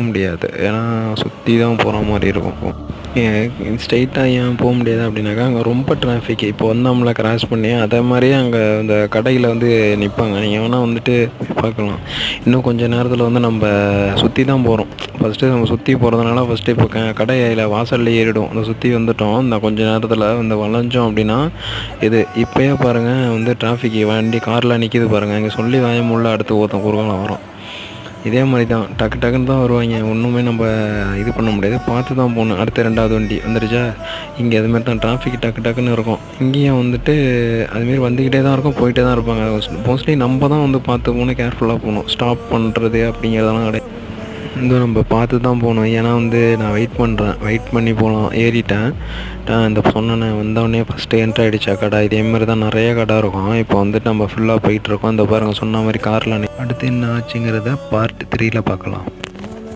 முடியாது. ஏன்னா சுற்றி தான் போகிற மாதிரி இருக்கும். ஸ்ட்ரெயிட்டாக ஏன் போக முடியாது அப்படின்னாக்கா, அங்கே ரொம்ப டிராஃபிக். இப்போ வந்தோம்ல கிராஸ் பண்ணி, அதே மாதிரியே அங்கே இந்த கடையில் வந்து நிற்பாங்க. நீங்கள் வேணால் வந்துட்டு போய் பார்க்கலாம். இன்னும் கொஞ்சம் நேரத்தில் வந்து நம்ம சுற்றி தான் போகிறோம். ஃபஸ்ட்டு நம்ம சுற்றி போகிறதுனால ஃபஸ்ட்டு இப்போ கடையில் வாசலில் ஏறிடும். அந்த சுற்றி வந்துட்டோம். இந்த கொஞ்சம் நேரத்தில் இந்த வளைஞ்சோம் அப்படின்னா இது இப்போயே பாருங்கள் வந்து டிராஃபிக் வண்டி காரில் நிற்கிது பாருங்கள். இங்கே சொல்லி வாயமுள்ள அடுத்து குறுக்கால வரும். இதே மாதிரி தான் டக்கு டக்குன்னு தான் வருவாங்க. ஒன்றுமே நம்ம இது பண்ண முடியாது. பார்த்து தான் போகணும். அடுத்த 2வது வண்டி வந்துடுச்சா, இங்கே அதுமாரி தான் டிராஃபிக் டக்கு டக்குன்னு இருக்கும். இங்கேயும் வந்துட்டு அதுமாரி வந்துக்கிட்டே தான் இருக்கும், போயிட்டே தான் இருப்பாங்க. மோஸ்ட்லி நம்ம தான் வந்து பார்த்து போகணும், கேர்ஃபுல்லாக போகணும். ஸ்டாப் பண்ணுறது அப்படிங்கிறதெல்லாம் கிடையாது. இந்த நம்ம பார்த்து தான் போகணும். ஏன்னா வந்து நான் வெயிட் பண்ணி போகலாம். ஏறிட்டேன். இந்த சொன்னேனே வந்தோடனே ஃபஸ்ட்டு என்ட்ரு ஆகிடுச்சா கடை. இதேமாரி தான் நிறைய கடை இருக்கும். இப்போ வந்துட்டு நம்ம ஃபுல்லாக போயிட்டுருக்கோம். இந்த பாருங்கள் சொன்ன மாதிரி காரில் அடுத்து என்ன ஆச்சுங்கிறத பார்ட் 3ல் பார்க்கலாம்.